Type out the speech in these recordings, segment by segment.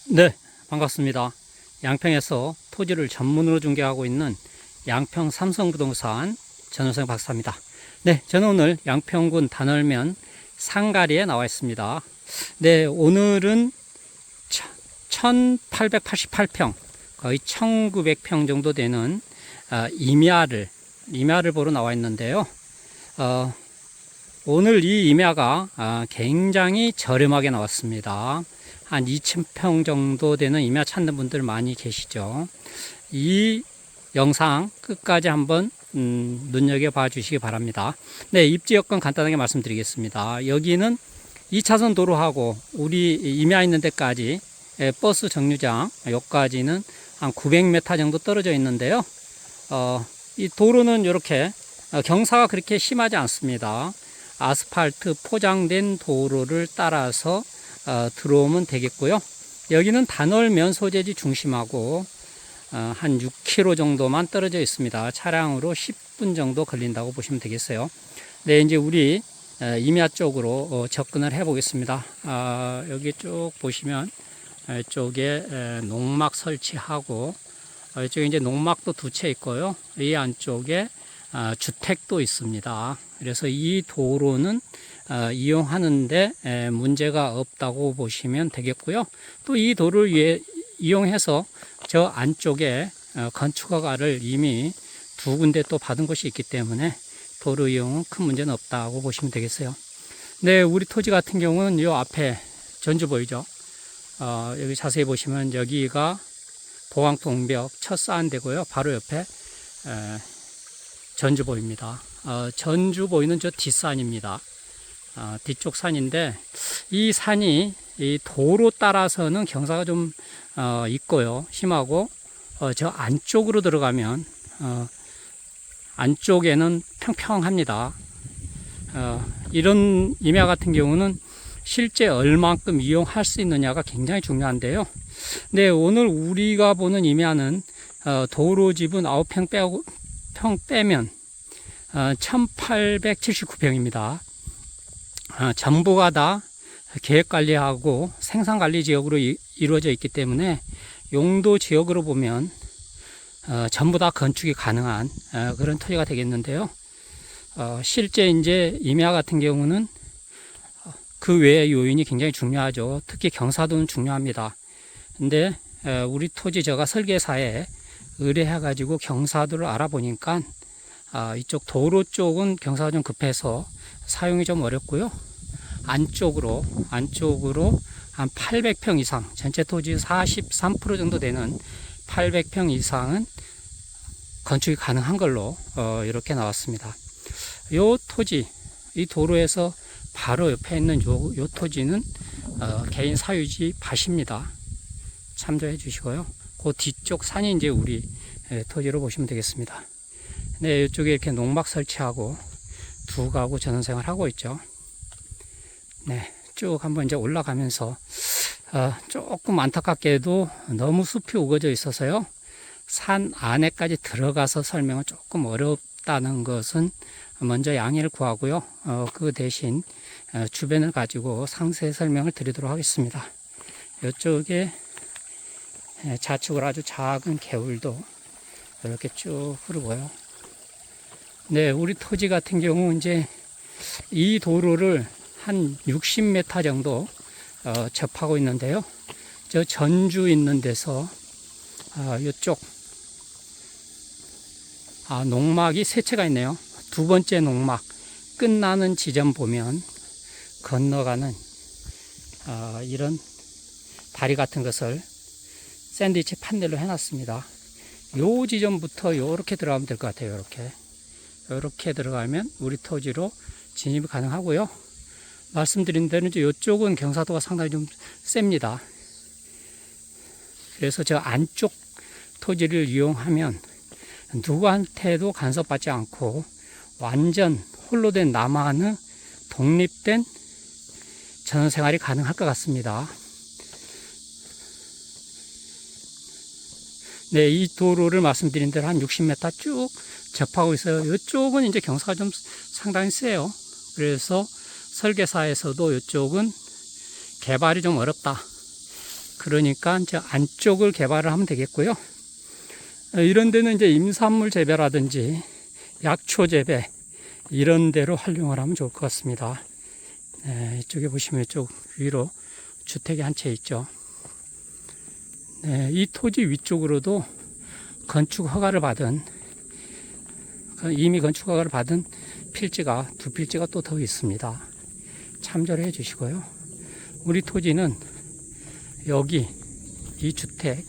네, 반갑습니다. 양평에서 토지를 전문으로 중개하고 있는 양평 삼성부동산 전호성 박사입니다. 네, 저는 오늘 양평군 단월면 상가리에 나와 있습니다. 네, 오늘은 1888평, 거의 1900평 정도 되는 임야를 보러 나와 있는데요. 오늘 이 임야가 굉장히 저렴하게 나왔습니다. 한 2000평 정도 되는 임야 찾는 분들 많이 계시죠. 이 영상 끝까지 한번 눈여겨봐 주시기 바랍니다. 네, 입지 여건 간단하게 말씀드리겠습니다. 여기는 2차선 도로하고 우리 임야 있는 데까지 버스 정류장 여기까지는 한 900m 정도 떨어져 있는데요. 이 도로는 이렇게 경사가 그렇게 심하지 않습니다. 아스팔트 포장된 도로를 따라서 들어오면 되겠고요. 여기는 단월면 소재지 중심하고 한 6km 정도만 떨어져 있습니다. 차량으로 10분 정도 걸린다고 보시면 되겠어요. 네, 이제 우리 임야 쪽으로 접근을 해 보겠습니다. 여기 쭉 보시면 이쪽에 농막 설치하고 이쪽에 이제 농막도 두 채 있고요. 이 안쪽에 주택도 있습니다. 그래서 이 도로는 이용하는데 문제가 없다고 보시면 되겠고요. 또 이 도로를 이용해서 저 안쪽에 건축허가를 이미 두 군데 또 받은 곳이 있기 때문에 도로 이용은 큰 문제는 없다고 보시면 되겠어요. 네, 우리 토지 같은 경우는 이 앞에 전주 보이죠? 여기 자세히 보시면 여기가 보강통벽 첫 쌓은 데고요. 바로 옆에 전주 보입니다. 전주 보이는 저 뒷산입니다. 뒤쪽 산인데 이 산이 이 도로 따라서는 경사가 좀 있고요, 심하고 저 안쪽으로 들어가면 안쪽에는 평평합니다. 이런 임야 같은 경우는 실제 얼만큼 이용할 수 있느냐가 굉장히 중요한데요. 네, 오늘 우리가 보는 임야는 도로 지분 9평 빼면 1879평입니다. 전부가 다 계획관리하고 생산관리 지역으로 이루어져 있기 때문에 용도 지역으로 보면 전부 다 건축이 가능한 그런 토지가 되겠는데요. 실제 이제 임야 같은 경우는 그 외의 요인이 굉장히 중요하죠. 특히 경사도는 중요합니다. 근데 우리 토지 제가 설계사에 의뢰해 가지고 경사도를 알아보니까 이쪽 도로 쪽은 경사가 좀 급해서 사용이 좀 어렵고요. 안쪽으로 한 800평 이상, 전체 토지 43% 정도 되는 800평 이상은 건축이 가능한 걸로 이렇게 나왔습니다. 요 토지, 이 도로에서 바로 옆에 있는 요 토지는 개인 사유지 밭입니다. 참조해 주시고요. 그 뒤쪽 산이 이제 우리 토지로 보시면 되겠습니다. 네, 이쪽에 이렇게 농막 설치하고 두 가구 전원생활 하고 있죠. 네, 쭉 한번 이제 올라가면서 조금 안타깝게도 너무 숲이 우거져 있어서요, 산 안에까지 들어가서 설명은 조금 어렵다는 것은 먼저 양해를 구하고요. 그 대신 주변을 가지고 상세 설명을 드리도록 하겠습니다. 이쪽에 좌측으로 아주 작은 개울도 이렇게 쭉 흐르고요. 네, 우리 토지 같은 경우 이제 이 도로를 한 60m 정도 접하고 있는데요. 저 전주 있는 데서 이쪽 농막이 세 채가 있네요. 두 번째 농막 끝나는 지점 보면 건너가는 이런 다리 같은 것을 샌드위치 판넬로 해놨습니다. 요 지점부터 요렇게 들어가면 될 것 같아요. 요렇게 들어가면 우리 토지로 진입이 가능하고요. 말씀드린 대로 이제 이쪽은 경사도가 상당히 좀 셉니다. 그래서 저 안쪽 토지를 이용하면 누구한테도 간섭받지 않고 완전 홀로 된 나만의 독립된 전원생활이 가능할 것 같습니다. 네, 이 도로를 말씀드린 대로 한 60m 쭉 접하고 있어요. 이쪽은 이제 경사가 좀 상당히 세요. 그래서 설계사에서도 이쪽은 개발이 좀 어렵다. 그러니까 이제 안쪽을 개발을 하면 되겠고요. 이런 데는 이제 임산물 재배라든지 약초 재배 이런 데로 활용을 하면 좋을 것 같습니다. 네, 이쪽에 보시면 이쪽 위로 주택이 한 채 있죠. 네, 이 토지 위쪽으로도 건축 허가를 받은, 이미 건축 허가를 받은 필지가 두 필지가 또 더 있습니다. 참조를 해 주시고요. 우리 토지는 여기 이 주택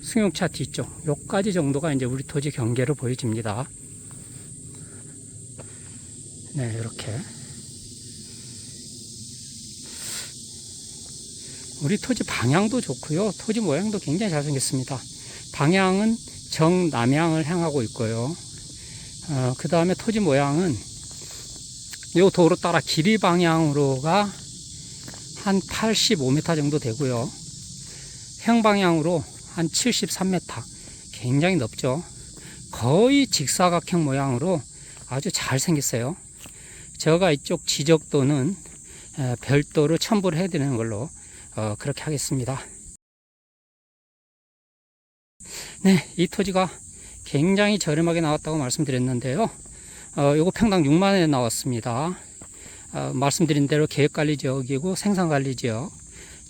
승용차 뒤쪽 요까지 정도가 이제 우리 토지 경계로 보여집니다. 네, 이렇게 우리 토지 방향도 좋고요. 토지 모양도 굉장히 잘생겼습니다. 방향은 정남향을 향하고 있고요. 그 다음에 토지 모양은 요 도로 따라 길이 방향으로가 한 85m 정도 되고요. 형방향으로 한 73m. 굉장히 넓죠. 거의 직사각형 모양으로 아주 잘 생겼어요. 제가 이쪽 지적도는 별도로 첨부를 해드리는 걸로 그렇게 하겠습니다. 네, 이 토지가 굉장히 저렴하게 나왔다고 말씀드렸는데요. 요거 평당 6만원에 나왔습니다. 말씀드린 대로 계획관리지역이고 생산관리지역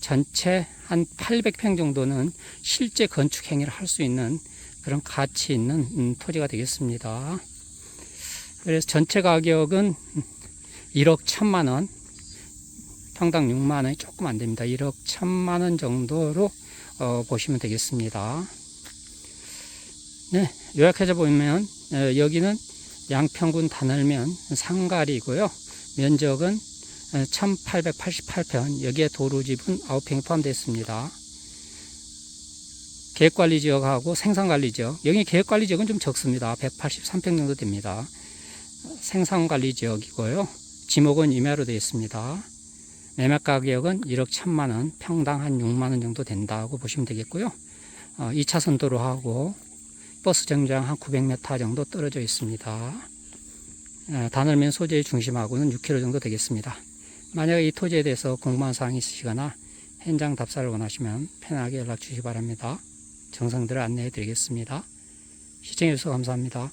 전체 한 800평 정도는 실제 건축 행위를 할 수 있는 그런 가치 있는 토지가 되겠습니다. 그래서 전체 가격은 1억 1천만원, 평당 6만원이 조금 안됩니다. 1억 1천만원 정도로 보시면 되겠습니다. 네, 요약해서 보면 여기는 양평군 단월면 상가리고요. 면적은 1888평, 여기에 도로집은 9평이 포함되어 있습니다. 계획관리지역하고 생산관리지역, 여기 계획관리지역은 좀 적습니다. 183평 정도 됩니다. 생산관리지역이고요. 지목은 임야로 되어 있습니다. 매매가격은 1억 1천만원, 평당 한 6만원 정도 된다고 보시면 되겠고요. 2차선 도로하고 버스 정류장 한 900m 정도 떨어져 있습니다. 단월면 소재의 중심하고는 6km 정도 되겠습니다. 만약에 이 토지에 대해서 궁금한 사항이 있으시거나 현장 답사를 원하시면 편하게 연락 주시기 바랍니다. 정성들을 안내해 드리겠습니다. 시청해 주셔서 감사합니다.